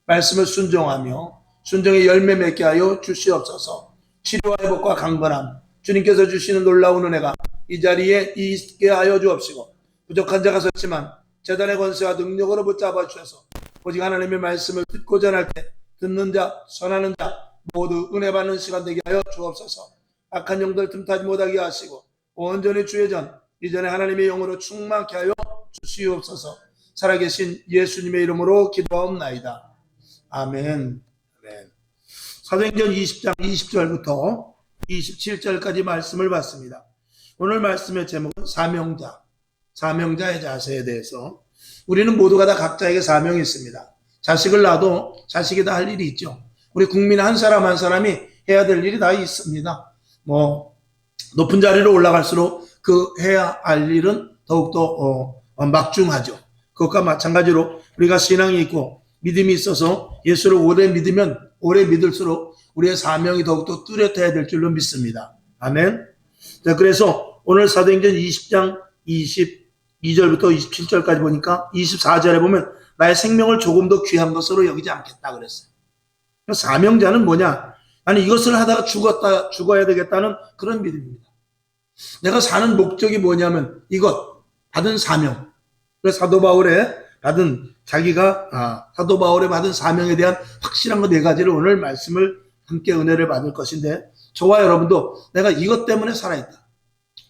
말씀을 순종하며 순종의 열매 맺게 하여 주시옵소서. 치료와 회복과 강건함, 주님께서 주시는 놀라운 은혜가 이 자리에 있게 하여 주옵시고, 부족한 자가 섰지만 제단의 권세와 능력으로 붙잡아 주셔서 오직 하나님의 말씀을 듣고 전할 때 듣는 자, 선하는 자 모두 은혜 받는 시간 되게 하여 주옵소서. 악한 영들 틈타지 못하게 하시고 온전히 주의 전 이전에 하나님의 영으로 충만케 하여 주시옵소서. 살아계신 예수님의 이름으로 기도하옵나이다. 아멘. 사도행전 20장 20절부터 27절까지 말씀을 봤습니다. 오늘 말씀의 제목은 사명자의 자세에 대해서. 우리는 모두가 다 각자에게 사명이 있습니다. 자식을 낳아도 자식이 다 할 일이 있죠. 우리 국민 한 사람 한 사람이 해야 될 일이 다 있습니다. 높은 자리로 올라갈수록 그 해야 할 일은 더욱더 막중하죠. 그것과 마찬가지로 우리가 신앙이 있고 믿음이 있어서 예수를 오래 믿으면 오래 믿을수록 우리의 사명이 더욱더 뚜렷해야 될 줄로 믿습니다. 아멘. 자, 그래서 오늘 사도행전 20장 22절부터 27절까지 보니까 24절에 보면 나의 생명을 조금 더 귀한 것으로 여기지 않겠다 그랬어요. 사명자는 뭐냐? 아니, 이것을 하다가 죽어야 되겠다는 그런 믿음입니다. 내가 사는 목적이 뭐냐면 이것, 받은 사명. 그래서 사도 바울의 받은 사명에 대한 확실한 거 4가지를 오늘 말씀을 함께 은혜를 받을 것인데, 저와 여러분도 내가 이것 때문에 살아있다,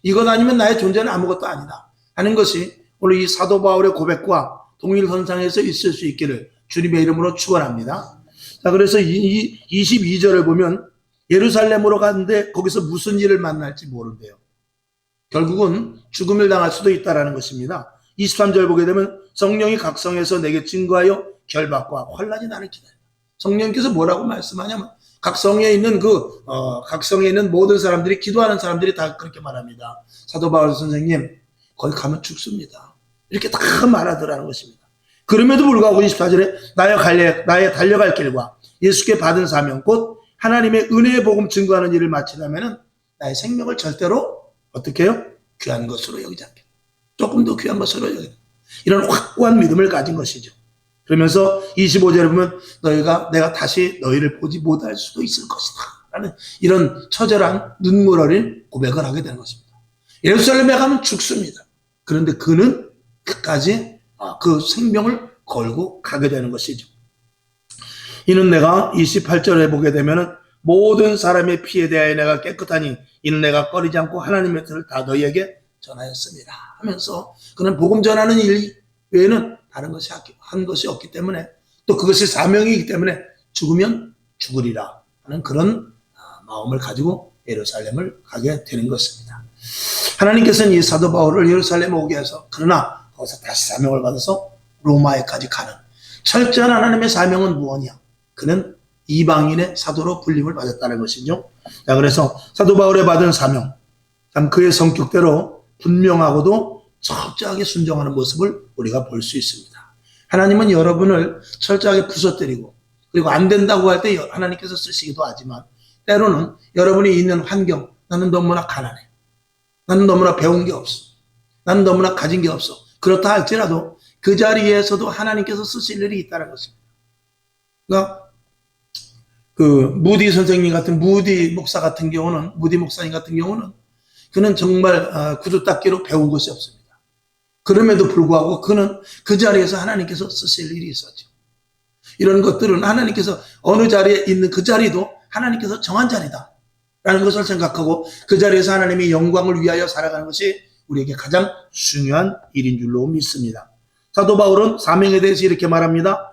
이것 아니면 나의 존재는 아무것도 아니다 하는 것이 오늘 이 사도 바울의 고백과 동일선상에서 있을 수 있기를 주님의 이름으로 축원합니다. 자, 그래서 22절을 보면 예루살렘으로 가는데 거기서 무슨 일을 만날지 모른대요. 결국은 죽음을 당할 수도 있다라는 것입니다. 23절 보게 되면 성령이 각 성에서 내게 증거하여 결박과 환란이 나를 기다린다. 성령께서 뭐라고 말씀하냐면 각 성에 있는 모든 사람들이, 기도하는 사람들이 다 그렇게 말합니다. 사도 바울 선생님, 거기 가면 죽습니다, 이렇게 다 말하더라는 것입니다. 그럼에도 불구하고 24절에 나의 달려갈 길과 예수께 받은 사명 곧 하나님의 은혜의 복음 증거하는 일을 마치려면 나의 생명을 절대로 어떻게 해요? 귀한 것으로 여기지 않겠다. 조금 더 귀한 것으로 여기다. 이런 확고한 믿음을 가진 것이죠. 그러면서 25절에 보면 내가 다시 너희를 보지 못할 수도 있을 것이다 라는 이런 처절한 눈물 어린 고백을 하게 되는 것입니다. 예루살렘에 가면 죽습니다. 그런데 그는 끝까지 그 생명을 걸고 가게 되는 것이죠. 이는 내가 28절에 보게 되면 모든 사람의 피에 대하여 내가 깨끗하니 이는 내가 꺼리지 않고 하나님의 뜻을 다 너희에게 전하였습니다 하면서, 그는 복음 전하는 일 외에는 다른 것이 한 것이 없기 때문에, 또 그것이 사명이기 때문에 죽으면 죽으리라 하는 그런 마음을 가지고 예루살렘을 가게 되는 것입니다. 하나님께서는 이 사도 바울을 예루살렘에 오게 해서, 그러나 거기서 다시 사명을 받아서 로마에까지 가는 철저한 하나님의 사명은 무엇이냐? 그는 이방인의 사도로 불림을 받았다는 것이죠. 자, 그래서 사도 바울의 받은 사명, 참 그의 성격대로 분명하고도 철저하게 순종하는 모습을 우리가 볼 수 있습니다. 하나님은 여러분을 철저하게 부서뜨리고, 그리고 안 된다고 할 때 하나님께서 쓰시기도 하지만, 때로는 여러분이 있는 환경, 나는 너무나 가난해, 나는 너무나 배운 게 없어, 나는 너무나 가진 게 없어, 그렇다 할지라도 그 자리에서도 하나님께서 쓰실 일이 있다는 것입니다. 그러니까 무디 목사님 같은 경우는 그는 정말 구두 닦기로 배운 것이 없습니다. 그럼에도 불구하고 그는 그 자리에서 하나님께서 쓰실 일이 있었죠. 이런 것들은 하나님께서 어느 자리에 있는 그 자리도 하나님께서 정한 자리다 라는 것을 생각하고 그 자리에서 하나님의 영광을 위하여 살아가는 것이 우리에게 가장 중요한 일인 줄로 믿습니다. 사도 바울은 사명에 대해서 이렇게 말합니다.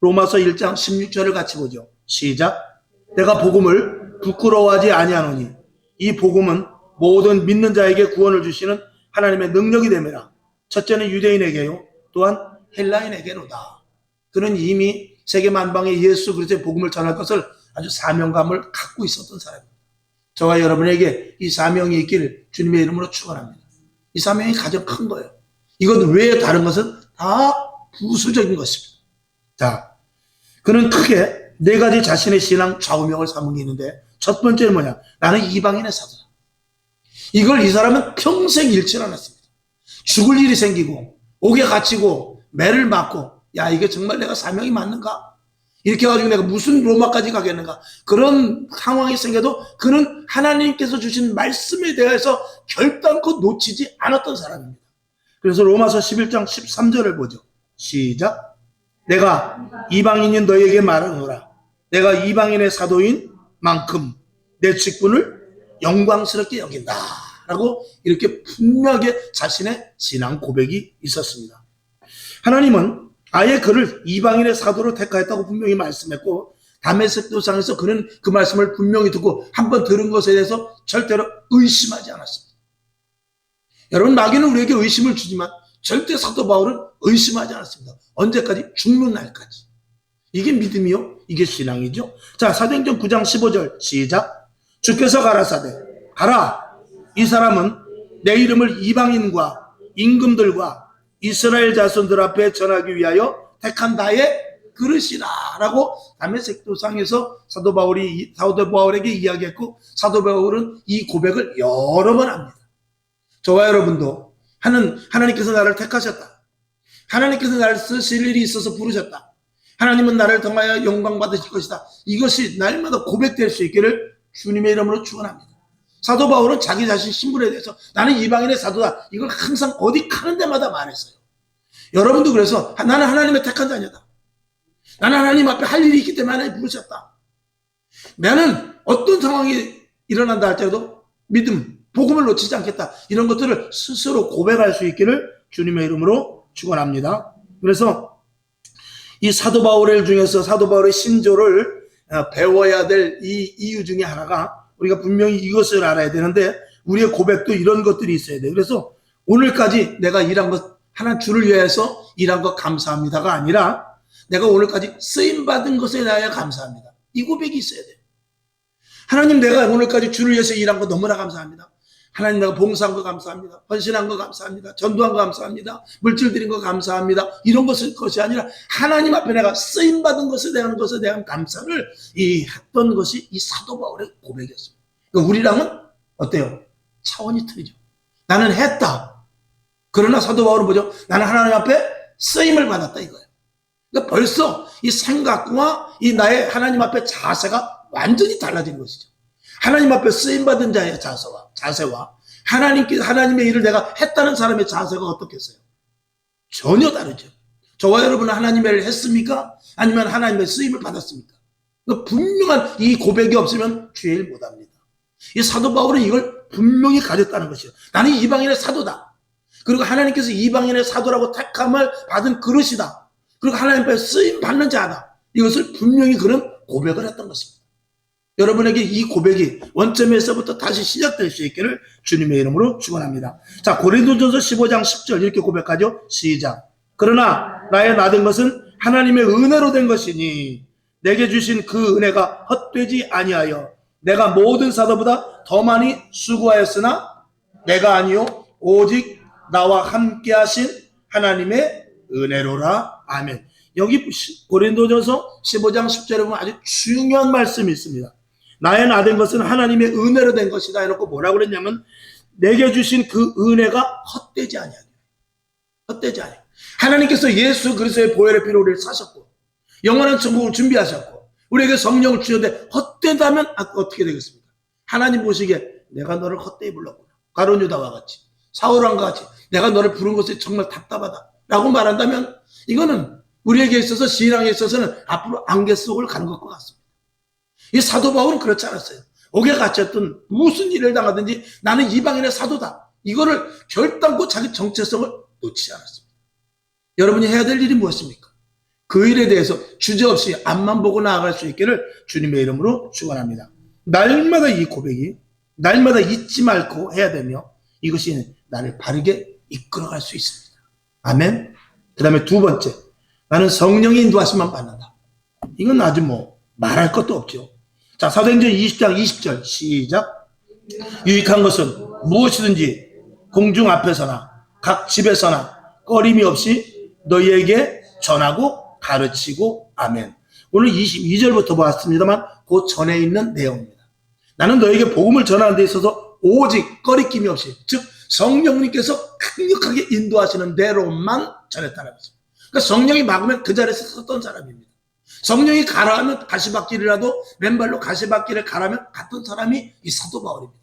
로마서 1장 16절을 같이 보죠. 시작. 내가 복음을 부끄러워하지 아니하노니 이 복음은 모든 믿는 자에게 구원을 주시는 하나님의 능력이 됨이라. 첫째는 유대인에게요, 또한 헬라인에게로다. 그는 이미 세계 만방에 예수 그리스도의 복음을 전할 것을 아주 사명감을 갖고 있었던 사람입니다. 저와 여러분에게 이 사명이 있기를 주님의 이름으로 축원합니다. 이 사명이 가장 큰 거예요. 이것 외에 다른 것은 다 부수적인 것입니다. 자, 그는 크게 4가지 자신의 신앙 좌우명을 삼은 게 있는데, 첫 번째는 뭐냐? 나는 이방인의 사도다. 이걸 이 사람은 평생 잃지 않았습니다. 죽을 일이 생기고 옥에 갇히고 매를 맞고, 야, 이게 정말 내가 사명이 맞는가? 이렇게 해가지고 내가 무슨 로마까지 가겠는가. 그런 상황이 생겨도 그는 하나님께서 주신 말씀에 대해서 결단코 놓치지 않았던 사람입니다. 그래서 로마서 11장 13절을 보죠. 시작. 내가 이방인인 너에게 말하노라. 내가 이방인의 사도인 만큼 내 직분을 영광스럽게 여긴다. 라고 이렇게 분명하게 자신의 신앙 고백이 있었습니다. 하나님은 아예 그를 이방인의 사도로 택하였다고 분명히 말씀했고, 다메섹 도상에서 그는 그 말씀을 분명히 듣고 한번 들은 것에 대해서 절대로 의심하지 않았습니다. 여러분, 마귀는 우리에게 의심을 주지만 절대 사도 바울은 의심하지 않았습니다. 언제까지? 죽는 날까지. 이게 믿음이요? 이게 신앙이죠? 자, 사도행전 9장 15절 시작. 주께서 가라사대 가라. 이 사람은 내 이름을 이방인과 임금들과 이스라엘 자손들 앞에 전하기 위하여 택한 나의 그릇이라 라고 다메섹 도상에서 사도 바울에게 이야기했고, 사도 바울은 이 고백을 여러 번 합니다. 저와 여러분도 하나님께서 나를 택하셨다. 하나님께서 나를 쓰실 일이 있어서 부르셨다. 하나님은 나를 통하여 영광 받으실 것이다. 이것이 날마다 고백될 수 있기를 주님의 이름으로 축원합니다. 사도 바울은 자기 자신 신분에 대해서 나는 이방인의 사도다. 이걸 항상 어디 가는 데마다 말했어요. 여러분도 그래서 나는 하나님의 택한 자녀다. 나는 하나님 앞에 할 일이 있기 때문에 하나님 부르셨다. 나는 어떤 상황이 일어난다 할때도 믿음, 복음을 놓치지 않겠다. 이런 것들을 스스로 고백할 수 있기를 주님의 이름으로 축원합니다. 그래서 이 사도 바울 중에서 사도 바울의 신조를 배워야 될 이 이유 중에 하나가, 우리가 분명히 이것을 알아야 되는데, 우리의 고백도 이런 것들이 있어야 돼요. 그래서 오늘까지 내가 일한 것, 하나님 주를 위해서 일한 것 감사합니다가 아니라, 내가 오늘까지 쓰임받은 것에 대하여 감사합니다. 이 고백이 있어야 돼요. 하나님, 내가 오늘까지 주를 위해서 일한 거 너무나 감사합니다. 하나님, 내가 봉사한 거 감사합니다. 헌신한 거 감사합니다. 전도한 거 감사합니다. 물질 드린 거 감사합니다. 이런 것이 아니라 하나님 앞에 내가 쓰임받은 것에 대한 감사를 했던 것이 이 사도 바울의 고백이었습니다. 그러니까 우리랑은 어때요? 차원이 틀리죠. 나는 했다. 그러나 사도 바울은 뭐죠? 나는 하나님 앞에 쓰임을 받았다 이거예요. 그러니까 벌써 이 생각과 이 나의 하나님 앞에 자세가 완전히 달라진 것이죠. 하나님 앞에 쓰임받은 자의 자세와 하나님의 일을 내가 했다는 사람의 자세가 어떻겠어요? 전혀 다르죠. 저와 여러분은 하나님의 일을 했습니까? 아니면 하나님의 쓰임을 받았습니까? 분명한 이 고백이 없으면 주의 일 못합니다. 이 사도 바울은 이걸 분명히 가졌다는 것이요. 나는 이방인의 사도다. 그리고 하나님께서 이방인의 사도라고 택함을 받은 그릇이다. 그리고 하나님 앞에 쓰임 받는 자다. 이것을 분명히 그런 고백을 했던 것입니다. 여러분에게 이 고백이 원점에서부터 다시 시작될 수 있기를 주님의 이름으로 축원합니다. 자, 고린도전서 15장 10절 이렇게 고백하죠. 시작. 그러나 나의 나된 것은 하나님의 은혜로 된 것이니 내게 주신 그 은혜가 헛되지 아니하여 내가 모든 사도보다 더 많이 수고하였으나 내가 아니요 오직 나와 함께 하신 하나님의 은혜로라. 아멘. 여기 고린도전서 15장 10절에 보면 아주 중요한 말씀이 있습니다. 나의 나된 것은 하나님의 은혜로 된 것이다 해놓고 뭐라고 그랬냐면, 내게 주신 그 은혜가 헛되지 아니하게. 헛되지 아니하게. 하나님께서 예수 그리스도의 보혈의 피로 우리를 사셨고 영원한 천국을 준비하셨고 우리에게 성령을 주셨는데 헛되다면 어떻게 되겠습니까? 하나님 보시기에 내가 너를 헛되이 불렀구나. 가룟 유다와 같이, 사울왕과 같이 내가 너를 부른 것이 정말 답답하다 라고 말한다면, 이거는 우리에게 있어서, 신앙에 있어서는 앞으로 안개 속을 가는 것과 같습니다. 이 사도 바울은 그렇지 않았어요. 옥에 갇혔든 무슨 일을 당하든지 나는 이방인의 사도다. 이거를 결단코 자기 정체성을 놓치지 않았습니다. 여러분이 해야 될 일이 무엇입니까? 그 일에 대해서 주저없이 앞만 보고 나아갈 수 있기를 주님의 이름으로 축원합니다. 날마다 이 고백이 날마다 잊지 말고 해야 되며, 이것이 나를 바르게 이끌어갈 수 있습니다. 아멘. 그 다음에 두 번째, 나는 성령의 인도하심만 받는다. 이건 아주 말할 것도 없죠. 자, 사도행전 20장 20절 시작. 유익한 것은 무엇이든지 공중 앞에서나 각 집에서나 꺼림이 없이 너희에게 전하고 가르치고. 아멘. 오늘 22절부터 봤습니다만 그 전에 있는 내용입니다. 나는 너에게 복음을 전하는 데 있어서 오직 꺼리낌이 없이, 즉 성령님께서 강력하게 인도하시는 대로만 전했다는 것입니다. 그러니까 성령이 막으면 그 자리에서 섰던 사람입니다. 성령이 가라 하면 가시밭길이라도 맨발로 가시밭길을 가라면 갔던 사람이 이 사도 바울입니다.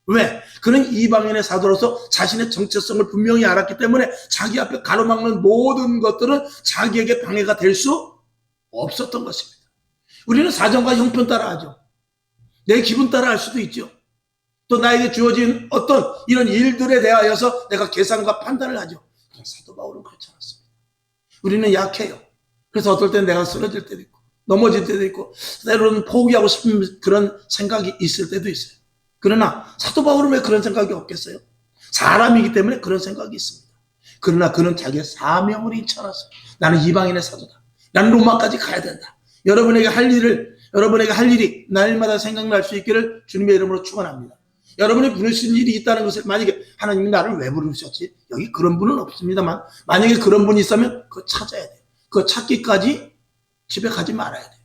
왜? 그는 이방인의 사도로서 자신의 정체성을 분명히 알았기 때문에 자기 앞에 가로막는 모든 것들은 자기에게 방해가 될 수 없었던 것입니다. 우리는 사정과 형편 따라 하죠. 내 기분 따라 할 수도 있죠. 또 나에게 주어진 어떤 이런 일들에 대하여서 내가 계산과 판단을 하죠. 사도 바울은 그렇지 않았습니다. 우리는 약해요. 그래서 어떨 땐 내가 쓰러질 때도 있고 넘어질 때도 있고 때로는 포기하고 싶은 그런 생각이 있을 때도 있어요. 그러나 사도 바울은 왜 그런 생각이 없겠어요? 사람이기 때문에 그런 생각이 있습니다. 그러나 그는 자기의 사명을 잃지 않았어요. 나는 이방인의 사도다. 나는 로마까지 가야 된다. 여러분에게 할 일이 날마다 생각날 수 있기를 주님의 이름으로 축원합니다. 여러분이 부르신 일이 있다는 것을, 만약에 하나님이 나를 왜 부르셨지? 여기 그런 분은 없습니다만 만약에 그런 분이 있으면 그거 찾아야 돼요. 그거 찾기까지 집에 가지 말아야 돼요.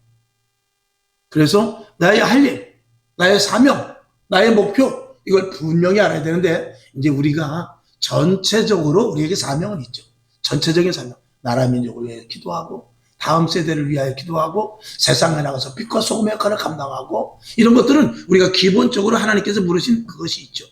그래서 나의 할 일, 나의 사명, 나의 목표, 이걸 분명히 알아야 되는데, 이제 우리가 전체적으로 우리에게 사명은 있죠. 전체적인 사명. 나라 민족을 위해 기도하고 다음 세대를 위하여 기도하고 세상에 나가서 빛과 소금의 역할을 감당하고, 이런 것들은 우리가 기본적으로 하나님께서 부르신 그것이 있죠.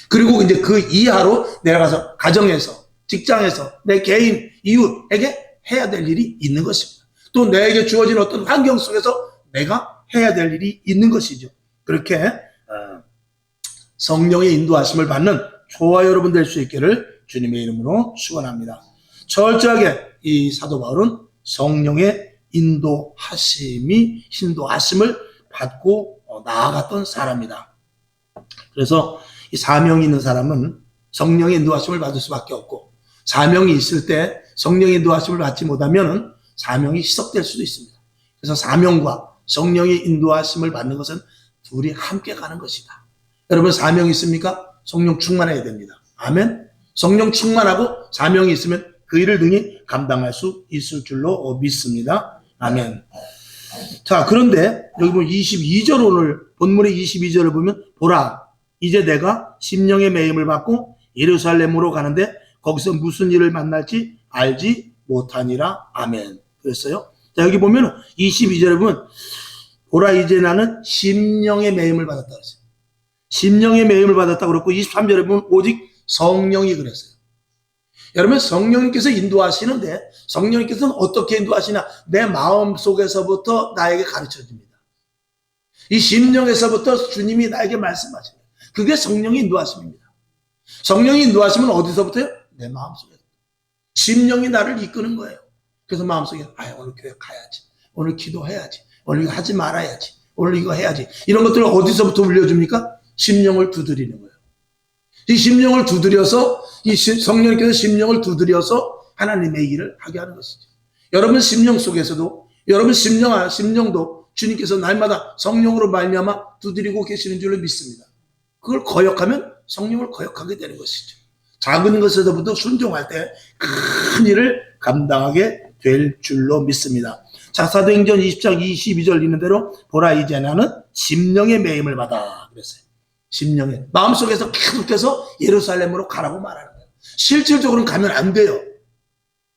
그리고 이제 그 이하로 내려가서 가정에서, 직장에서, 내 개인, 이웃에게 해야 될 일이 있는 것입니다. 또 내게 주어진 어떤 환경 속에서 내가 해야 될 일이 있는 것이죠. 그렇게 성령의 인도하심을 받는 저와 여러분 될 수 있기를 주님의 이름으로 축원합니다. 철저하게 이 사도 바울은 성령의 인도하심을 받고 나아갔던 사람이다. 그래서 이 사명이 있는 사람은 성령의 인도하심을 받을 수밖에 없고, 사명이 있을 때 성령의 인도하심을 받지 못하면 사명이 희석될 수도 있습니다. 그래서 사명과 성령의 인도하심을 받는 것은 둘이 함께 가는 것이다. 여러분, 사명이 있습니까? 성령 충만해야 됩니다. 아멘. 성령 충만하고 사명이 있으면 그 일을 능히 감당할 수 있을 줄로 믿습니다. 아멘. 자, 그런데 여기 보면 22절, 오늘 본문의 22절을 보면, 보라, 이제 내가 심령의 매임을 받고 예루살렘으로 가는데 거기서 무슨 일을 만날지 알지 못하니라. 아멘. 그랬어요. 자, 여기 보면 22절에 보면, 보라, 이제 나는 심령의 매임을 받았다 그랬어요. 심령의 매임을 받았다고 그랬고, 23절에 보면 오직 성령이 그랬어요. 여러분, 성령님께서 인도하시는데 성령님께서는 어떻게 인도하시나? 내 마음 속에서부터 나에게 가르쳐 줍니다. 이 심령에서부터 주님이 나에게 말씀하십니다. 그게 성령의 인도하심입니다. 성령의 인도하심은 어디서부터요? 내 마음 속에서. 심령이 나를 이끄는 거예요. 그래서 마음속에, 오늘 교회 가야지, 오늘 기도해야지, 오늘 이거 하지 말아야지, 오늘 이거 해야지, 이런 것들을 어디서부터 울려줍니까? 심령을 두드리는 거예요. 이 심령을 두드려서, 이 성령께서 심령을 두드려서 하나님의 일을 하게 하는 것이죠. 여러분 심령 속에서도, 여러분 심령도 주님께서 날마다 성령으로 말미암아 두드리고 계시는 줄로 믿습니다. 그걸 거역하면 성령을 거역하게 되는 것이죠. 작은 것에서부터 순종할 때 큰 일을 감당하게 될 줄로 믿습니다. 자, 사도행전 20장 22절 있는 대로, 보라, 이제 나는 심령의 매임을 받아 그랬어요. 심령에, 마음속에서 계속해서 예루살렘으로 가라고 말하는 거예요. 실질적으로는 가면 안 돼요.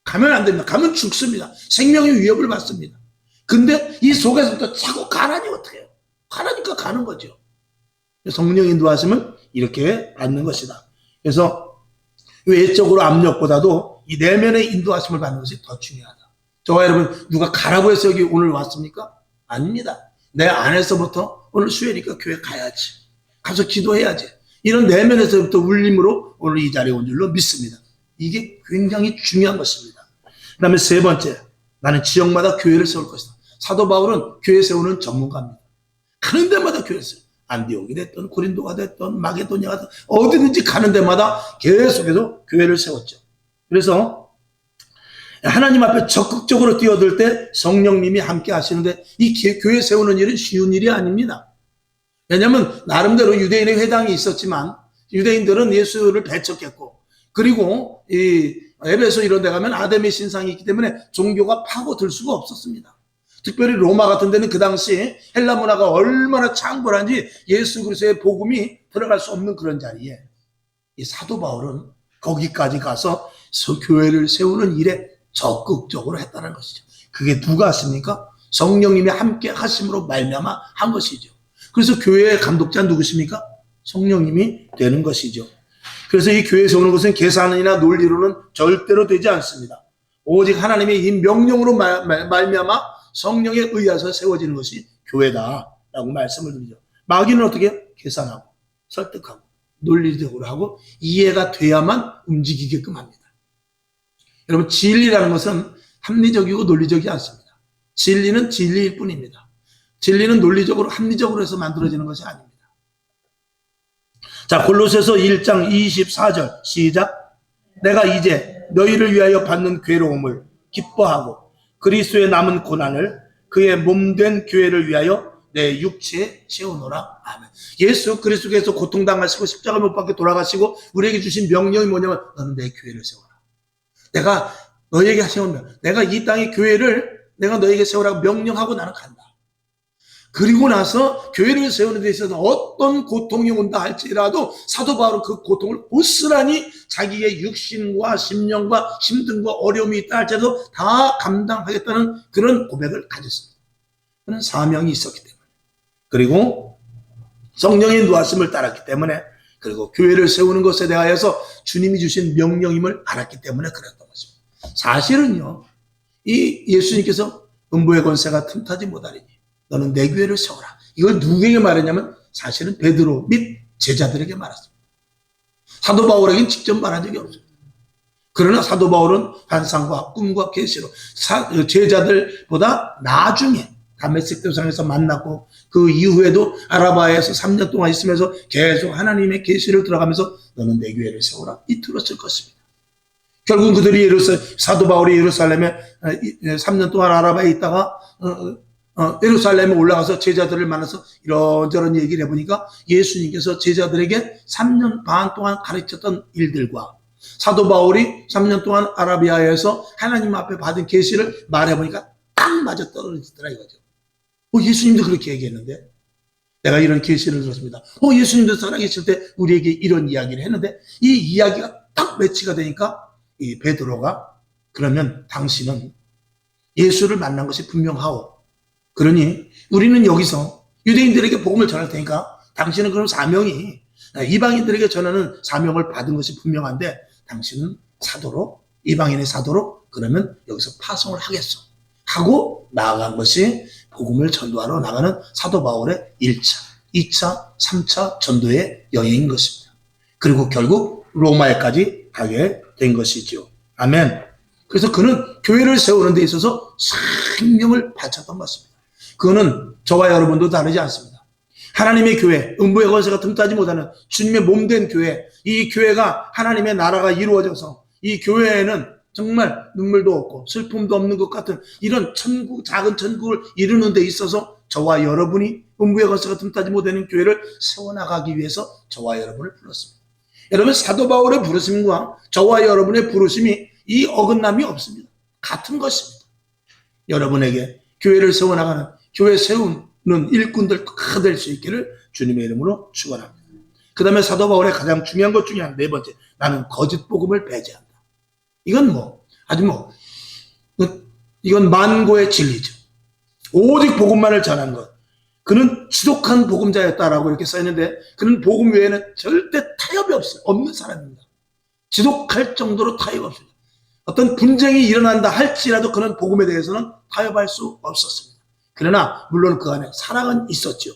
가면 안 됩니다. 가면 죽습니다. 생명의 위협을 받습니다. 근데 이 속에서부터 자꾸 가라니 어떻게 해요? 가라니까 가는 거죠. 성령 인도하심은 이렇게 받는 것이다. 그래서 외적으로 압력보다도 이 내면의 인도하심을 받는 것이 더 중요하다. 저와 여러분, 누가 가라고 해서 여기 오늘 왔습니까? 아닙니다. 내 안에서부터 오늘 수요일이니까 교회 가야지, 가서 기도해야지, 이런 내면에서부터 울림으로 오늘 이 자리에 온 줄로 믿습니다. 이게 굉장히 중요한 것입니다. 그 다음에 세 번째, 나는 지역마다 교회를 세울 것이다. 사도 바울은 교회 세우는 전문가입니다. 가는 데마다 교회를 세워요. 안디옥이 됐든 고린도가 됐든 마게도냐가 됐든 어디든지 가는 데마다 계속해서 교회를 세웠죠. 그래서 하나님 앞에 적극적으로 뛰어들 때 성령님이 함께 하시는데, 이 교회 세우는 일은 쉬운 일이 아닙니다. 왜냐하면 나름대로 유대인의 회당이 있었지만 유대인들은 예수를 배척했고, 그리고 이 에베소 이런 데 가면 아데미 신상이 있기 때문에 종교가 파고들 수가 없었습니다. 특별히 로마 같은 데는 그 당시 헬라 문화가 얼마나 창궐한지 예수 그리스도의 복음이 들어갈 수 없는 그런 자리에 이 사도 바울은 거기까지 가서 교회를 세우는 일에 적극적으로 했다는 것이죠. 그게 누가 했습니까? 성령님이 함께 하심으로 말미암아 한 것이죠. 그래서 교회의 감독자 누구십니까? 성령님이 되는 것이죠. 그래서 이 교회 세우는 것은 계산이나 논리로는 절대로 되지 않습니다. 오직 하나님의 이 명령으로 말미암아 성령에 의해서 세워지는 것이 교회다라고 말씀을 드리죠. 마귀는 어떻게? 계산하고 설득하고 논리적으로 하고 이해가 돼야만 움직이게끔 합니다. 여러분, 진리라는 것은 합리적이고 논리적이지 않습니다. 진리는 진리일 뿐입니다. 진리는 논리적으로 합리적으로 해서 만들어지는 것이 아닙니다. 자, 골로새서 1장 24절 시작. 내가 이제 너희를 위하여 받는 괴로움을 기뻐하고 그리스도의 남은 고난을 그의 몸된 교회를 위하여 내 육체에 채우노라. 아멘. 예수 그리스도께서 고통당하시고 십자가 못 박혀 돌아가시고 우리에게 주신 명령이 뭐냐면 너는 내 교회를 세워라. 내가 너희에게 세우면 내가 이 땅의 교회를 내가 너희에게 세우라고 명령하고 나는 간다. 그리고 나서 교회를 세우는 데 있어서 어떤 고통이 온다 할지라도 사도 바울은 그 고통을 고스란히 자기의 육신과 심령과 힘듦과 어려움이 있다 할지라도 다 감당하겠다는 그런 고백을 가졌습니다. 그런 사명이 있었기 때문에, 그리고 성령의 인도하심을 따랐기 때문에, 그리고 교회를 세우는 것에 대하여서 주님이 주신 명령임을 알았기 때문에 그랬던 것입니다. 사실은요, 이 예수님께서 음부의 권세가 틈타지 못하리니 너는 내 교회를 세워라. 이걸 누구에게 말했냐면 사실은 베드로 및 제자들에게 말했습니다. 사도 바울에게는 직접 말한 적이 없습니다. 그러나 사도 바울은 환상과 꿈과 계시로 제자들보다 나중에 다메섹 도상에서 만났고 그 이후에도 아라바에서 3년 동안 있으면서 계속 하나님의 계시를 들어가면서 너는 내 교회를 세워라 이틀었을 것입니다. 결국 그들이 사도 바울이 예루살렘에 3년 동안 아라바에 있다가 예루살렘에 올라가서 제자들을 만나서 이런저런 얘기를 해보니까 예수님께서 제자들에게 3년 반 동안 가르쳤던 일들과 사도 바울이 3년 동안 아라비아에서 하나님 앞에 받은 계시를 말해보니까 딱 맞아 떨어지더라 이거죠. 예수님도 그렇게 얘기했는데 내가 이런 계시를 들었습니다. 예수님도 살아계실 때 우리에게 이런 이야기를 했는데 이 이야기가 딱 매치가 되니까 이 베드로가 그러면 당신은 예수를 만난 것이 분명하오. 그러니 우리는 여기서 유대인들에게 복음을 전할 테니까 당신은 그럼 사명이 이방인들에게 전하는 사명을 받은 것이 분명한데 당신은 사도로 이방인의 사도로 그러면 여기서 파송을 하겠어 하고 나아간 것이 복음을 전도하러 나가는 사도 바울의 1차, 2차, 3차 전도의 여행인 것입니다. 그리고 결국 로마에까지 가게 된 것이죠. 아멘. 그래서 그는 교회를 세우는 데 있어서 생명을 바쳤던 것입니다. 그거는 저와 여러분도 다르지 않습니다. 하나님의 교회, 음부의 권세가 틈타지 못하는 주님의 몸된 교회, 이 교회가 하나님의 나라가 이루어져서 이 교회에는 정말 눈물도 없고 슬픔도 없는 것 같은 이런 천국, 작은 천국을 이루는 데 있어서 저와 여러분이 음부의 권세가 틈타지 못하는 교회를 세워나가기 위해서 저와 여러분을 불렀습니다. 여러분, 사도 바울의 부르심과 저와 여러분의 부르심이 이 어긋남이 없습니다. 같은 것입니다. 여러분에게 교회를 세워나가는, 교회 세우는 일꾼들 다 될 수 있기를 주님의 이름으로 축원합니다. 그 다음에 사도 바울의 가장 중요한 것 중에 네 번째, 나는 거짓 복음을 배제한다. 이건 이건 만고의 진리죠. 오직 복음만을 전한 것. 그는 지독한 복음자였다라고 이렇게 써있는데 그는 복음 외에는 절대 타협이 없는 사람입니다. 지독할 정도로 타협 없습니다. 어떤 분쟁이 일어난다 할지라도 그는 복음에 대해서는 타협할 수 없었습니다. 그러나 물론 그 안에 사랑은 있었죠.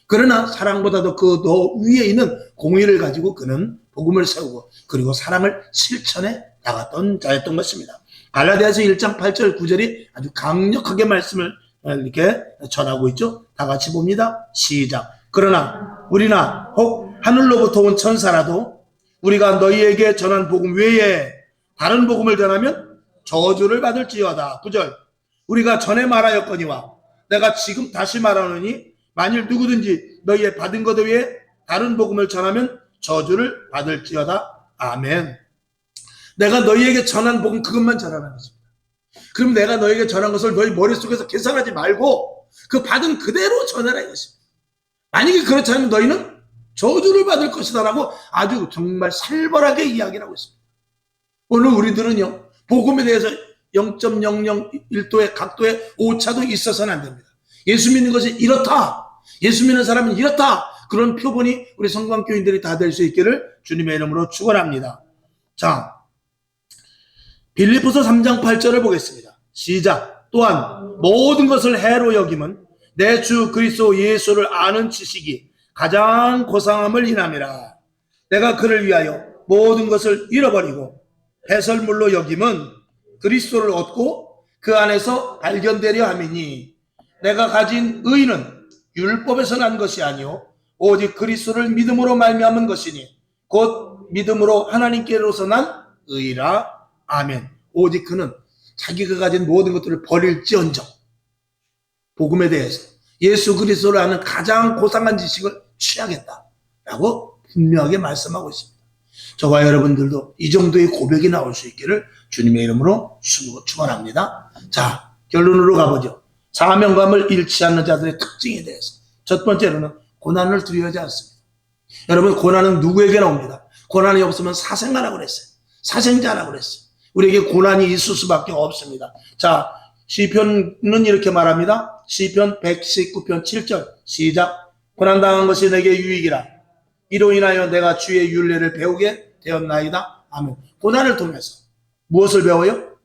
그러나 사랑보다도 그 더 위에 있는 공의를 가지고 그는 복음을 세우고 그리고 사랑을 실천해 나갔던 자였던 것입니다. 갈라디아서 1장 8절 9절이 아주 강력하게 말씀을 이렇게 전하고 있죠. 다 같이 봅니다. 시작. 그러나 우리나 혹 하늘로부터 온 천사라도 우리가 너희에게 전한 복음 외에 다른 복음을 전하면 저주를 받을지어다. 9절. 우리가 전에 말하였거니와 내가 지금 다시 말하노니 만일 누구든지 너희의 받은 것 외에 다른 복음을 전하면 저주를 받을지어다. 아멘. 내가 너희에게 전한 복음 그것만 전하는 것입니다. 그럼 내가 너희에게 전한 것을 너희 머릿속에서 계산하지 말고 그 받은 그대로 전하라 이것입니다. 만약에 그렇지 않으면 너희는 저주를 받을 것이다 라고 아주 정말 살벌하게 이야기를 하고 있습니다. 오늘 우리들은요 복음에 대해서 0.001도의 각도의 오차도 있어서는 안 됩니다. 예수 믿는 것이 이렇다. 예수 믿는 사람은 이렇다. 그런 표본이 우리 성광교인들이 다 될 수 있기를 주님의 이름으로 축원합니다. 자, 빌립보서 3장 8절을 보겠습니다. 시작. 또한 모든 것을 해로 여김은 내 주 그리스도 예수를 아는 지식이 가장 고상함을 인함이라. 내가 그를 위하여 모든 것을 잃어버리고 배설물로 여김은 그리스도를 얻고 그 안에서 발견되려 함이니 내가 가진 의는 율법에서 난 것이 아니요 오직 그리스도를 믿음으로 말미암은 것이니 곧 믿음으로 하나님께로서 난 의라. 아멘. 오직 그는 자기가 가진 모든 것들을 버릴지언정 복음에 대해서 예수 그리스도를 아는 가장 고상한 지식을 취하겠다라고 분명하게 말씀하고 있습니다. 저와 여러분들도 이 정도의 고백이 나올 수 있기를 주님의 이름으로 축원합니다. 자, 결론으로 가보죠. 사명감을 잃지 않는 자들의 특징에 대해서. 첫 번째로는 고난을 두려워하지 않습니다. 여러분, 고난은 누구에게나 옵니다. 고난이 없으면 사생아라고 그랬어요. 사생자라고 그랬어요. 우리에게 고난이 있을 수밖에 없습니다. 자, 시편은 이렇게 말합니다. 시편 119편 7절 시작. 고난당한 것이 내게 유익이라. 이로 인하여 내가 주의 율례를 배우게 되었나이다. 아멘. 고난을 통해서 무엇을 배워요?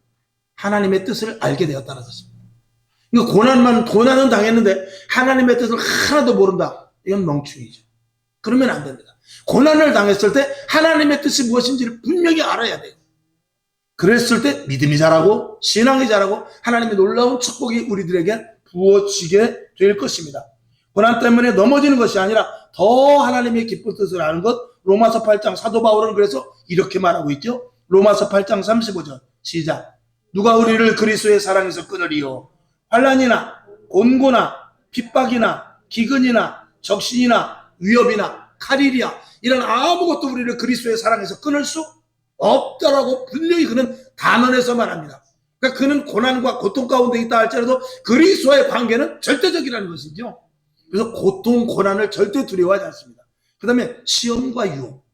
하나님의 뜻을 알게 되었다는 것입니다. 그러니까 고난은 당했는데 하나님의 뜻을 하나도 모른다. 이건 멍충이죠. 그러면 안 됩니다. 고난을 당했을 때 하나님의 뜻이 무엇인지를 분명히 알아야 돼요. 그랬을 때 믿음이 자라고 신앙이 자라고 하나님의 놀라운 축복이 우리들에게 부어지게 될 것입니다. 고난 때문에 넘어지는 것이 아니라 더 하나님의 기쁜 뜻을 아는 것. 로마서 8장 사도 바울은 그래서 이렇게 말하고 있죠. 로마서 8장 35절 시작. 누가 우리를 그리스도의 사랑에서 끊으리요. 환난이나 곤고나 핍박이나 기근이나 적신이나 위협이나 칼이랴 이런 아무것도 우리를 그리스도의 사랑에서 끊을 수 없다라고 분명히 그는 단언해서 말합니다. 그러니까 그는 고난과 고통 가운데 있다 할지라도 그리스도와의 관계는 절대적이라는 것이죠. 그래서 고통, 고난을 절대 두려워하지 않습니다. 그 다음에 시험과 유혹.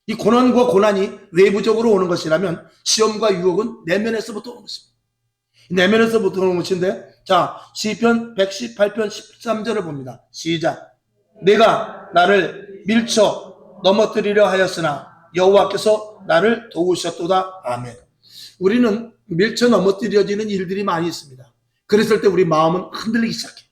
이 고난과 고난이 외부적으로 오는 것이라면 시험과 유혹은 내면에서부터 오는 것입니다. 내면에서부터 오는 것인데, 자, 시편 118편 13절을 봅니다. 시작. 내가 나를 밀쳐 넘어뜨리려 하였으나 여호와께서 나를 도우셨도다. 아멘. 우리는 밀쳐 넘어뜨려지는 일들이 많이 있습니다. 그랬을 때 우리 마음은 흔들리기 시작해요.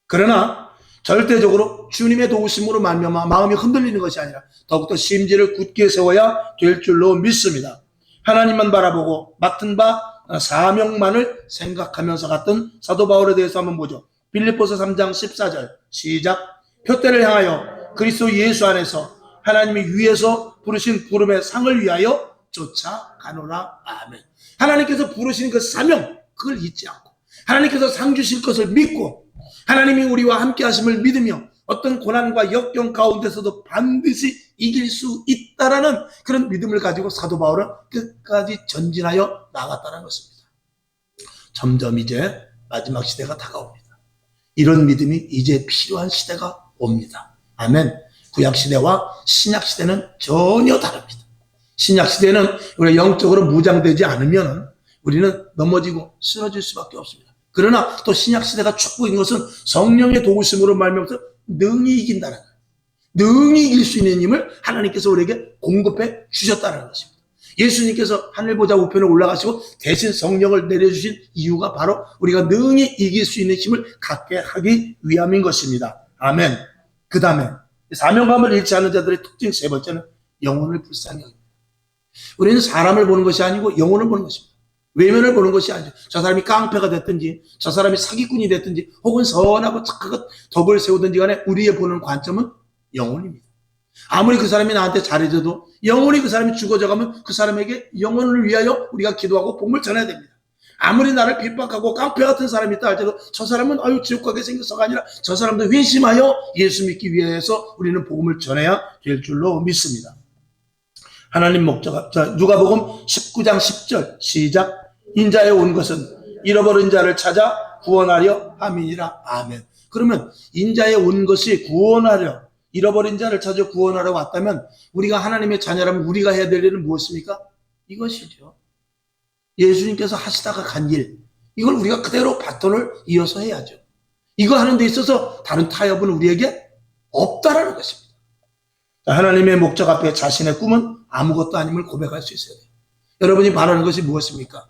그러나 절대적으로 주님의 도우심으로 말미암아 마음이 흔들리는 것이 아니라 더욱더 심지를 굳게 세워야 될 줄로 믿습니다. 하나님만 바라보고 맡은 바 사명만을 생각하면서 갔던 사도 바울에 대해서 한번 보죠. 빌립보서 3장 14절 시작. 표대를 향하여 그리스도 예수 안에서 하나님이 위에서 부르신 부름의 상을 위하여 쫓아가노라. 아멘. 하나님께서 부르신 그 사명, 그걸 잊지 않고 하나님께서 상 주실 것을 믿고 하나님이 우리와 함께 하심을 믿으며 어떤 고난과 역경 가운데서도 반드시 이길 수 있다라는 그런 믿음을 가지고 사도 바울은 끝까지 전진하여 나갔다는 것입니다. 점점 이제 마지막 시대가 다가옵니다. 이런 믿음이 이제 필요한 시대가 옵니다. 아멘. 구약 시대와 신약 시대는 전혀 다릅니다. 신약 시대는 우리가 영적으로 무장되지 않으면 우리는 넘어지고 쓰러질 수밖에 없습니다. 그러나 또 신약 시대가 축복인 것은 성령의 도우심으로 말미암아서 능히 이긴다는 거예요. 능히 이길 수 있는 힘을 하나님께서 우리에게 공급해 주셨다는 것입니다. 예수님께서 하늘 보좌 우편에 올라가시고 대신 성령을 내려주신 이유가 바로 우리가 능히 이길 수 있는 힘을 갖게 하기 위함인 것입니다. 아멘. 그 다음에 사명감을 잃지 않는 자들의 특징 세 번째는 영혼을 불쌍히 여깁니다. 우리는 사람을 보는 것이 아니고 영혼을 보는 것입니다. 외면을 보는 것이 아니죠. 저 사람이 깡패가 됐든지 저 사람이 사기꾼이 됐든지 혹은 선하고 착하고 덕을 세우든지 간에 우리의 보는 관점은 영혼입니다. 아무리 그 사람이 나한테 잘해줘도 영혼이 그 사람이 죽어져가면 그 사람에게 영혼을 위하여 우리가 기도하고 복음을 전해야 됩니다. 아무리 나를 핍박하고 깡패 같은 사람이 있다 할지라도 저 사람은 지옥 가게 생겼어가 아니라 저 사람도 회심하여 예수 믿기 위해서 우리는 복음을 전해야 될 줄로 믿습니다. 하나님 목자가, 자, 누가복음 19장 10절 시작. 인자에 온 것은 잃어버린 자를 찾아 구원하려 함이니라. 아멘. 그러면 인자에 온 것이 구원하려, 잃어버린 자를 찾아 구원하러 왔다면 우리가 하나님의 자녀라면 우리가 해야 될 일은 무엇입니까? 이것이죠. 예수님께서 하시다가 간 일, 이걸 우리가 그대로 바톤을 이어서 해야죠. 이거 하는 데 있어서 다른 타협은 우리에게 없다라는 것입니다. 하나님의 목적 앞에 자신의 꿈은 아무것도 아님을 고백할 수 있어야 돼요. 여러분이 바라는 것이 무엇입니까?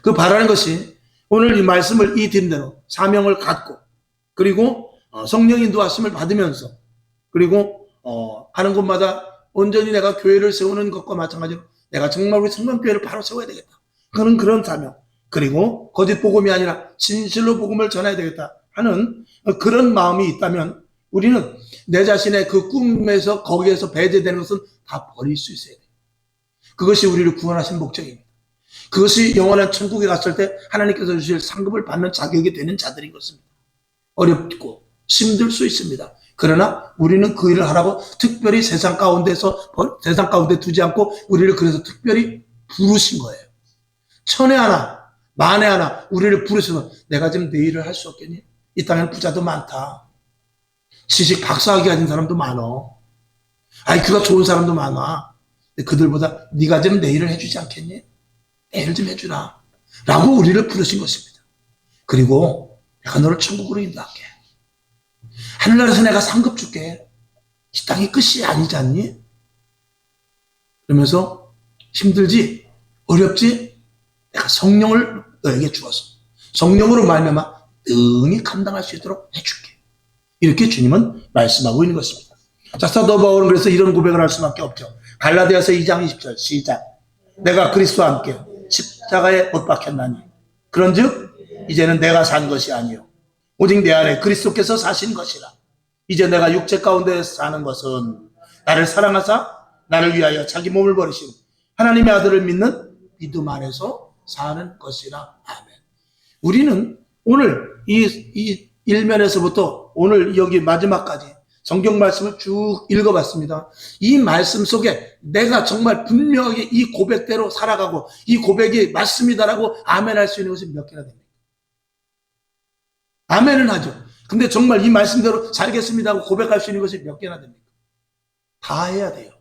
그 바라는 것이 오늘 이 말씀을 이 딘대로 사명을 갖고, 그리고 성령 인도하심을 받으면서, 그리고 하는 곳마다 온전히 내가 교회를 세우는 것과 마찬가지로 내가 정말 우리 성령교회를 바로 세워야 되겠다. 그런 사명, 그리고 거짓 복음이 아니라 진실로 복음을 전해야 되겠다 하는 그런 마음이 있다면 우리는 내 자신의 그 꿈에서 거기에서 배제되는 것은 다 버릴 수 있어야 돼요. 그것이 우리를 구원하신 목적입니다. 그것이 영원한 천국에 갔을 때 하나님께서 주실 상급을 받는 자격이 되는 자들인 것입니다. 어렵고 힘들 수 있습니다. 그러나 우리는 그 일을 하라고 특별히 세상 가운데 두지 않고 우리를 그래서 특별히 부르신 거예요. 천에 하나 만에 하나 우리를 부르셔서 내가 지금 내 일을 할 수 없겠니? 이 땅에는 부자도 많다. 지식 박사학위 가진 사람도 많어. IQ가 좋은 사람도 많아. 그들보다 네가 좀 내 일을 해주지 않겠니? 내 일을 좀 해주라 라고 우리를 부르신 것입니다. 그리고 내가 너를 천국으로 인도할게. 하늘나라에서 내가 상급 줄게. 이 땅이 끝이 아니지 않니? 그러면서 힘들지? 어렵지? 내가 성령을 너에게 주어서 성령으로 말미암아 능히 감당할 수 있도록 해줄게. 이렇게 주님은 말씀하고 있는 것입니다. 자, 사도 바울은 그래서 이런 고백을 할 수밖에 없죠. 갈라디아서 2장 20절 시작. 내가 그리스도와 함께 십자가에 못 박혔나니 그런즉 이제는 내가 산 것이 아니요 오직 내 안에 그리스도께서 사신 것이라. 이제 내가 육체 가운데 사는 것은 나를 사랑하사 나를 위하여 자기 몸을 버리신 하나님의 아들을 믿는 믿음 안에서 사는 것이라. 아멘. 우리는 오늘 이 일면에서부터 오늘 여기 마지막까지 성경 말씀을 쭉 읽어봤습니다. 이 말씀 속에 내가 정말 분명하게 이 고백대로 살아가고 이 고백이 맞습니다라고 아멘 할 수 있는 것이 몇 개나 됩니까? 아멘은 하죠. 근데 정말 이 말씀대로 살겠습니다 하고 고백할 수 있는 것이 몇 개나 됩니까? 다 해야 돼요.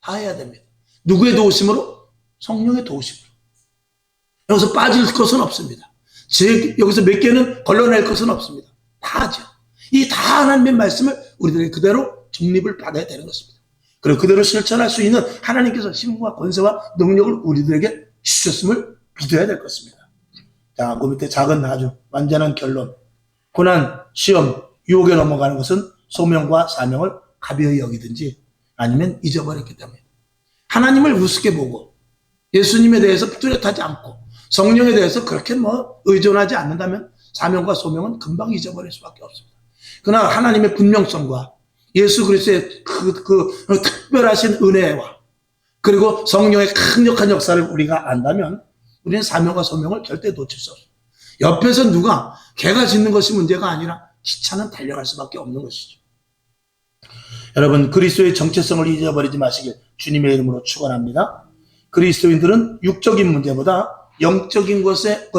다 해야 됩니다. 누구의 도우심으로? 성령의 도우심으로. 여기서 빠질 것은 없습니다. 여기서 몇 개는 걸러낼 것은 없습니다. 다 하죠. 이 다 하나님의 말씀을 우리들이 그대로 정립을 받아야 되는 것입니다. 그리고 그대로 실천할 수 있는 하나님께서 힘과 권세와 능력을 우리들에게 주셨음을 믿어야 될 것입니다. 자, 그 밑에 작은 아주 완전한 결론. 고난, 시험, 유혹에 넘어가는 것은 소명과 사명을 가벼이 여기든지 아니면 잊어버렸기 때문에 하나님을 우습게 보고 예수님에 대해서 뚜렷하지 않고 성령에 대해서 그렇게 의존하지 않는다면 사명과 소명은 금방 잊어버릴 수밖에 없습니다. 그러나 하나님의 분명성과 예수 그리스도의 그 특별하신 은혜와 그리고 성령의 강력한 역사를 우리가 안다면 우리는 사명과 소명을 절대 놓칠 수 없습니다. 옆에서 누가 개가 짖는 것이 문제가 아니라 기차는 달려갈 수밖에 없는 것이죠. 여러분, 그리스도의 정체성을 잊어버리지 마시길 주님의 이름으로 축원합니다. 그리스도인들은 육적인 문제보다 영적인 것에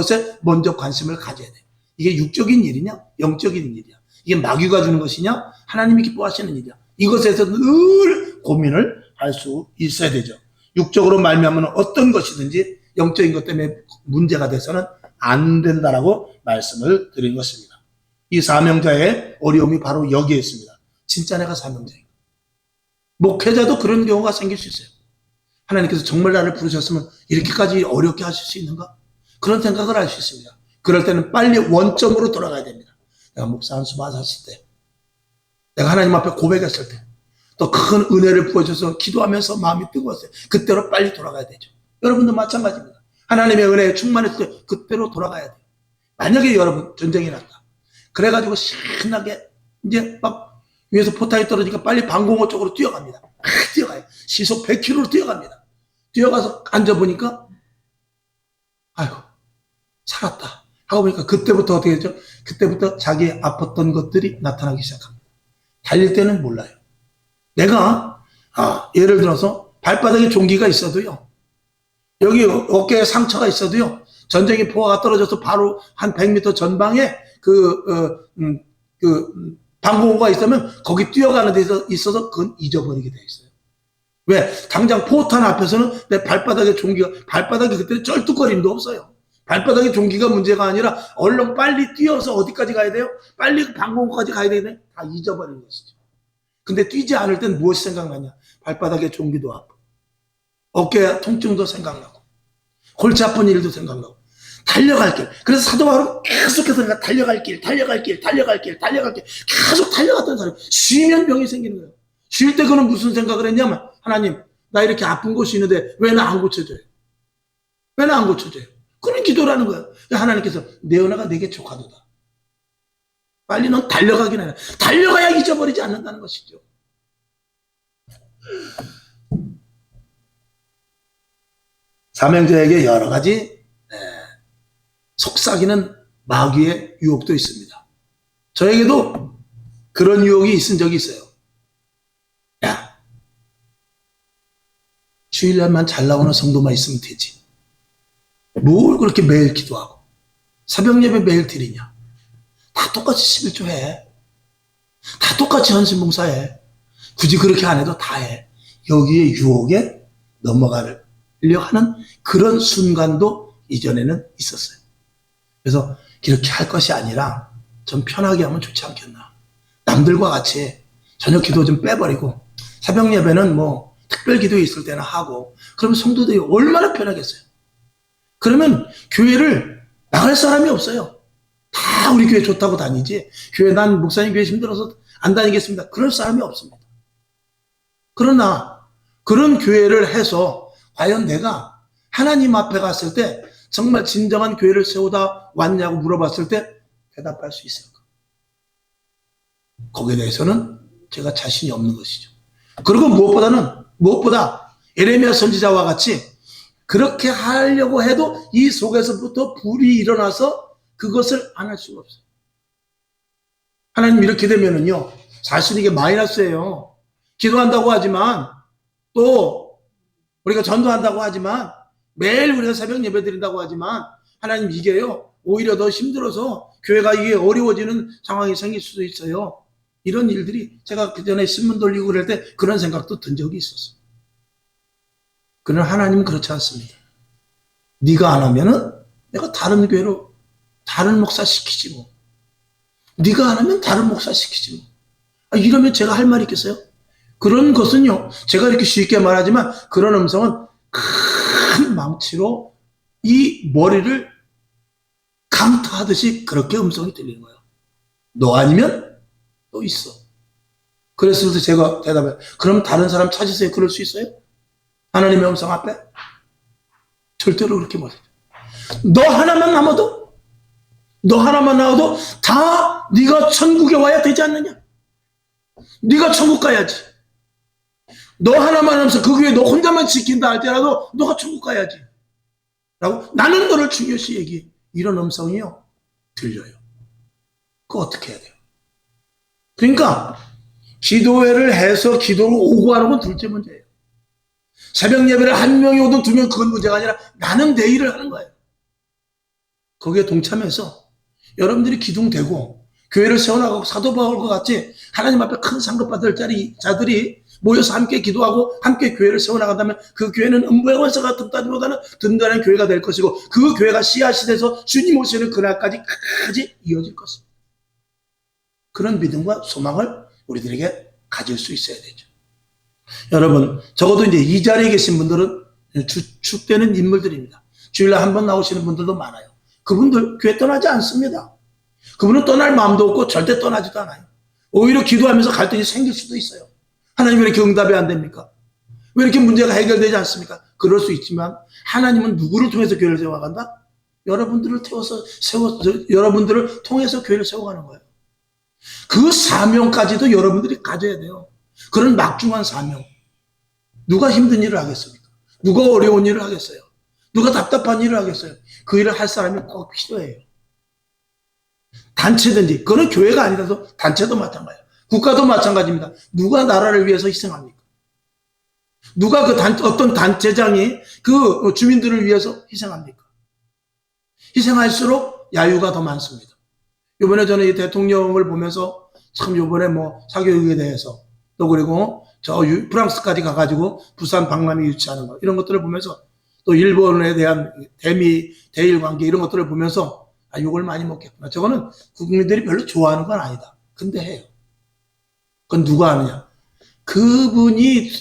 먼저 관심을 가져야 돼요. 이게 육적인 일이냐 영적인 일이야. 이게 마귀가 주는 것이냐 하나님이 기뻐하시는 일이야. 이것에서 늘 고민을 할 수 있어야 되죠. 육적으로 말미암은 어떤 것이든지 영적인 것 때문에 문제가 돼서는 안 된다라고 말씀을 드린 것입니다. 이 사명자의 어려움이 바로 여기에 있습니다. 진짜 내가 사명자인가? 목회자도 그런 경우가 생길 수 있어요. 하나님께서 정말 나를 부르셨으면 이렇게까지 어렵게 하실 수 있는가? 그런 생각을 할 수 있습니다. 그럴 때는 빨리 원점으로 돌아가야 됩니다. 내가 목사 한 수 받았을 때, 내가 하나님 앞에 고백했을 때, 또 큰 은혜를 부어줘서 기도하면서 마음이 뜨거웠어요. 그때로 빨리 돌아가야 되죠. 여러분도 마찬가지입니다. 하나님의 은혜에 충만했을 때 그때로 돌아가야 돼요. 만약에 여러분 전쟁이 났다. 그래가지고 신나게 이제 막 위에서 포탄이 떨어지니까 빨리 방공호 쪽으로 뛰어갑니다. 뛰어가요. 시속 100km로 뛰어갑니다. 뛰어가서 앉아보니까 아이고 살았다 하고 보니까 그때부터 어떻게 되죠? 그때부터 자기 아팠던 것들이 나타나기 시작합니다. 달릴 때는 몰라요. 내가 예를 들어서 발바닥에 종기가 있어도요, 여기 어깨에 상처가 있어도요, 전쟁의 포화가 떨어져서 바로 한 100m 전방에 방공호가 있으면 거기 뛰어가는 데 있어서 그건 잊어버리게 돼 있어요. 왜? 당장 포탄 앞에서는 내 발바닥에 종기가, 발바닥이 그때 쩔뚝거림도 없어요. 발바닥에 종기가 문제가 아니라 얼른 빨리 뛰어서 어디까지 가야 돼요? 빨리 방공호까지 가야 되네? 다 잊어버린 것이죠. 근데 뛰지 않을 땐 무엇이 생각나냐? 발바닥에 종기도 아프고, 어깨 통증도 생각나고, 골치 아픈 일도 생각나고, 달려갈 길. 그래서 사도 바울은 계속해서 달려갈 길, 계속 달려갔던 사람이 쉬면 병이 생기는 거예요. 쉴 때 그는 무슨 생각을 했냐면, 하나님, 나 이렇게 아픈 곳이 있는데 왜 나 안 고쳐줘요? 왜 나 안 고쳐줘요? 그런 기도라는 거예요. 하나님께서 내 은혜가 내게 족하도다. 빨리 넌 달려가긴 해. 달려가야 잊어버리지 않는다는 것이죠. 사명자에게 여러 가지 속삭이는 마귀의 유혹도 있습니다. 저에게도 그런 유혹이 있은 적이 있어요. 야, 주일날만 잘 나오는 성도만 있으면 되지. 뭘 그렇게 매일 기도하고 새벽 예배 매일 드리냐. 다 똑같이 11조 해. 다 똑같이 헌신봉사해. 굳이 그렇게 안 해도 다 해. 여기에 유혹에 넘어가려고 하는 그런 순간도 이전에는 있었어요. 그래서 이렇게 할 것이 아니라 좀 편하게 하면 좋지 않겠나. 남들과 같이 저녁 기도 좀 빼버리고 새벽 예배는 뭐 특별 기도 있을 때는 하고, 그러면 성도들이 얼마나 편하겠어요. 그러면 교회를 나갈 사람이 없어요. 다 우리 교회 좋다고 다니지, 교회 난 목사님 교회 힘들어서 안 다니겠습니다, 그럴 사람이 없습니다. 그러나 그런 교회를 해서 과연 내가 하나님 앞에 갔을 때 정말 진정한 교회를 세우다 왔냐고 물어봤을 때 대답할 수 있을까? 거기에 대해서는 제가 자신이 없는 것이죠. 그리고 무엇보다 예레미야 선지자와 같이 그렇게 하려고 해도 이 속에서부터 불이 일어나서 그것을 안 할 수가 없어요. 하나님, 이렇게 되면은요, 사실 이게 마이너스예요. 기도한다고 하지만, 또 우리가 전도한다고 하지만, 매일 우리가 새벽 예배 드린다고 하지만, 하나님, 이게요 오히려 더 힘들어서 교회가 이게 어려워지는 상황이 생길 수도 있어요. 이런 일들이, 제가 그 전에 신문 돌리고 그럴 때 그런 생각도 든 적이 있었어요. 그러나 하나님은 그렇지 않습니다. 네가 안 하면은 내가 다른 교회로 다른 목사 시키지 뭐. 네가 안 하면 다른 목사 시키지 뭐. 이러면 제가 할 말이 있겠어요? 그런 것은요, 제가 이렇게 쉽게 말하지만 그런 음성은 큰 망치로 이 머리를 강타하듯이 그렇게 음성이 들리는 거예요. 너 아니면 또 있어. 그래서 제가 대답해, 그럼 다른 사람 찾으세요. 그럴 수 있어요? 하나님의 음성 앞에? 절대로 그렇게 못해요. 너 하나만 나와도 다 네가 천국에 와야 되지 않느냐? 네가 천국 가야지. 너 하나만 하면서 그 교회 너 혼자만 지킨다 할때라도 너가 천국 가야지 라고 나는 너를 중요시 얘기해. 이런 음성이요 들려요. 그거 어떻게 해야 돼요? 그러니까 기도회를 해서 기도를 오고 하는 건 둘째 문제예요. 새벽 예배를 한 명이 오든 두 명, 그건 문제가 아니라 나는 내 일을 하는 거예요. 거기에 동참해서 여러분들이 기둥되고 교회를 세워나가고 사도 바울과 같이 하나님 앞에 큰 상급 받을 자들이 모여서 함께 기도하고 함께 교회를 세워나간다면 그 교회는 음부의 원수가 든다기보다는 든든한 교회가 될 것이고, 그 교회가 씨앗이 돼서 주님 오시는 그날까지 끝까지 이어질 것입니다. 그런 믿음과 소망을 우리들에게 가질 수 있어야 되죠. 여러분, 적어도 이제 이 자리에 계신 분들은 주축되는 인물들입니다. 주일날 한 번 나오시는 분들도 많아요. 그분들 교회 떠나지 않습니다. 그분은 떠날 마음도 없고 절대 떠나지도 않아요. 오히려 기도하면서 갈등이 생길 수도 있어요. 하나님 왜 이렇게 응답이 안 됩니까? 왜 이렇게 문제가 해결되지 않습니까? 그럴 수 있지만 하나님은 누구를 통해서 교회를 세워간다? 여러분들을 여러분들을 통해서 교회를 세워가는 거예요. 그 사명까지도 여러분들이 가져야 돼요. 그런 막중한 사명. 누가 힘든 일을 하겠습니까? 누가 어려운 일을 하겠어요? 누가 답답한 일을 하겠어요? 그 일을 할 사람이 꼭 필요해요. 단체든지, 그거는 교회가 아니라도 단체도 마찬가지예요. 국가도 마찬가지입니다. 누가 나라를 위해서 희생합니까? 누가 어떤 단체장이 그 주민들을 위해서 희생합니까? 희생할수록 야유가 더 많습니다. 이번에 저는 이 대통령을 보면서 참 이번에 뭐 사교육에 대해서 또 그리고 프랑스까지 가가지고 부산 박람회 유치하는 거, 이런 것들을 보면서 또 일본에 대한 대일 관계 이런 것들을 보면서 욕을 많이 먹겠구나. 저거는 국민들이 별로 좋아하는 건 아니다. 근데 해요. 그건 누가 하느냐? 그분이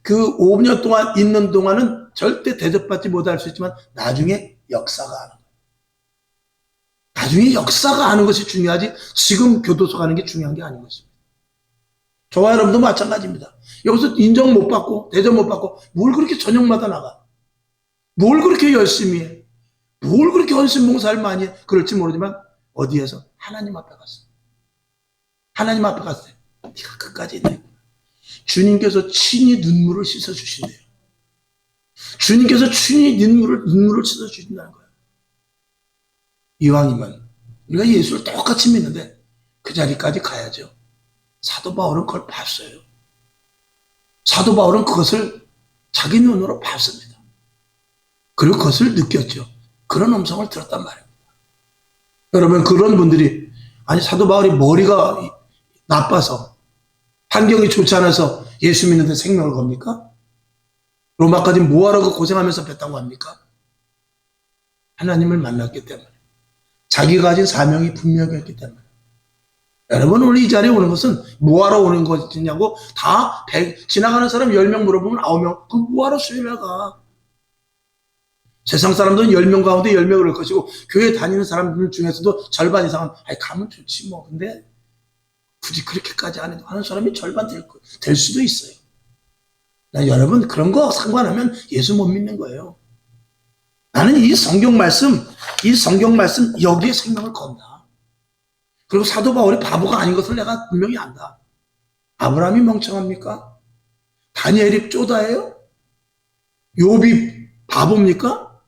그 5년 동안 있는 동안은 절대 대접받지 못할 수 있지만 나중에 역사가 하는 거예요. 나중에 역사가 하는 것이 중요하지 지금 교도소 가는 게 중요한 게 아닌 것입니다. 저와 여러분도 마찬가지입니다. 여기서 인정 못 받고 대접 못 받고 뭘 그렇게 저녁마다 나가? 뭘 그렇게 열심히 해? 뭘 그렇게 헌신봉사를 많이 해? 그럴지 모르지만 어디에서? 하나님 앞에 갔어. 하나님 앞에 갔어요. 네가 끝까지 있네. 주님께서 친히 눈물을 씻어주신대요. 주님께서 친히 눈물을 씻어주신다는 거예요. 이왕이면 우리가 예수를 똑같이 믿는데 그 자리까지 가야죠. 사도 바울은 그걸 봤어요. 사도 바울은 그것을 자기 눈으로 봤습니다. 그리고 그것을 느꼈죠. 그런 음성을 들었단 말입니다. 여러분, 그런 분들이 아니 사도 바울이 머리가 나빠서 환경이 좋지 않아서 예수 믿는데 생명을 겁니까? 로마까지 뭐하라고 고생하면서 뱉다고 합니까? 하나님을 만났기 때문에 자기가 가진 사명이 분명했기 때문에. 여러분, 오늘 이 자리에 오는 것은 뭐하러 오는 것이냐고 다 지나가는 사람 10명 물어보면 9명 그 뭐하러 수요일에 가? 세상 사람들은 10명 가운데 10명을 올 것이고 교회 다니는 사람들 중에서도 절반 이상은 가면 좋지 뭐. 근데 굳이 그렇게까지 안 해도 하는 사람이 절반 될 수도 있어요. 여러분, 그런 거 상관하면 예수 못 믿는 거예요. 나는 이 성경 말씀 여기에 생명을 건다. 그리고 사도 바울이 바보가 아닌 것을 내가 분명히 안다. 아브라함이 멍청합니까? 다니엘이 쪼다예요? 욥이 바보입니까?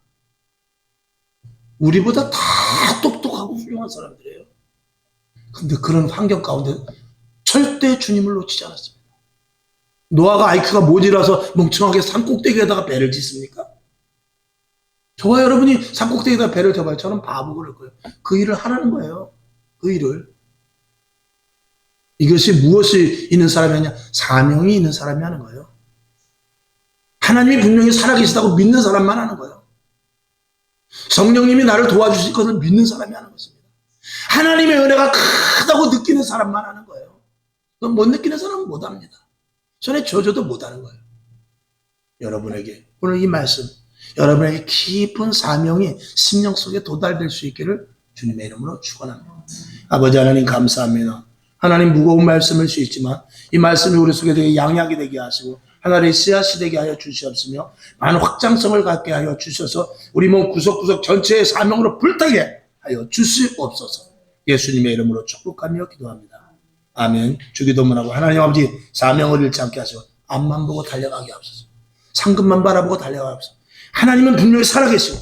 우리보다 다 똑똑하고 훌륭한 사람들이에요. 근데 그런 환경 가운데 절대 주님을 놓치지 않았습니다. 노아가 IQ가 모자라서 멍청하게 산꼭대기에다가 배를 짓습니까? 저와 여러분이 산꼭대기에다 배를 져봐요. 저는 바보 그럴 거예요. 그 일을 하라는 거예요. 그 일을. 이것이 무엇이 있는 사람이 아니냐? 사명이 있는 사람이 하는 거예요. 하나님이 분명히 살아계시다고 믿는 사람만 하는 거예요. 성령님이 나를 도와주실 것을 믿는 사람이 하는 것입니다. 하나님의 은혜가 크다고 느끼는 사람만 하는 거예요. 그건 못 느끼는 사람은 못합니다. 손에 져줘도 못하는 거예요. 여러분에게 오늘 이 말씀, 여러분에게 깊은 사명이 심령 속에 도달될 수 있기를 주님의 이름으로 축원합니다. 아버지 하나님 감사합니다. 하나님 무거운 말씀일 수 있지만 이 말씀이 우리 속에 되게 양약이 되게 하시고 하나님의 씨앗이 되게 하여 주시옵으며 많은 확장성을 갖게 하여 주셔서 우리 몸 구석구석 전체의 사명으로 불타게 하여 주시옵소서. 예수님의 이름으로 축복하며 기도합니다. 아멘. 주기도문하고 하나님 아버지 사명을 잃지 않게 하시고 앞만 보고 달려가게 하옵소서. 상급만 바라보고 달려가게 하옵소서. 하나님은 분명히 살아계시고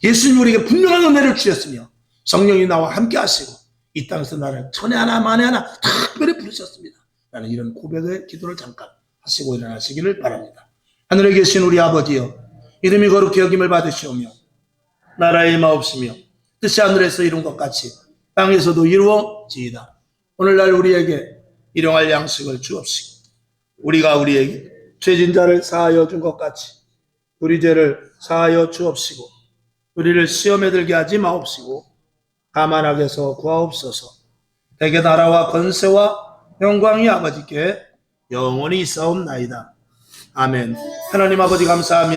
예수님 우리에게 분명한 은혜를 주셨으며 성령이 나와 함께 하시고 이 땅에서 나를 천에 하나 만에 하나 특별히 부르셨습니다. 라는 이런 고백의 기도를 잠깐 하시고 일어나시기를 바랍니다. 하늘에 계신 우리 아버지여, 이름이 거룩히 여김을 받으시오며 나라의 임하옵시며 뜻이 하늘에서 이룬 것 같이 땅에서도 이루어지이다. 오늘날 우리에게 일용할 양식을 주옵시고 우리가 우리에게 죄진 자를 사하여 준 것 같이 우리 죄를 사하여 주옵시고 우리를 시험에 들게 하지 마옵시고 다만 악에서 구하옵소서. 대개 나라와 권세와 영광이 아버지께 영원히 있사옵나이다. 아멘. 하나님 아버지 감사합니다.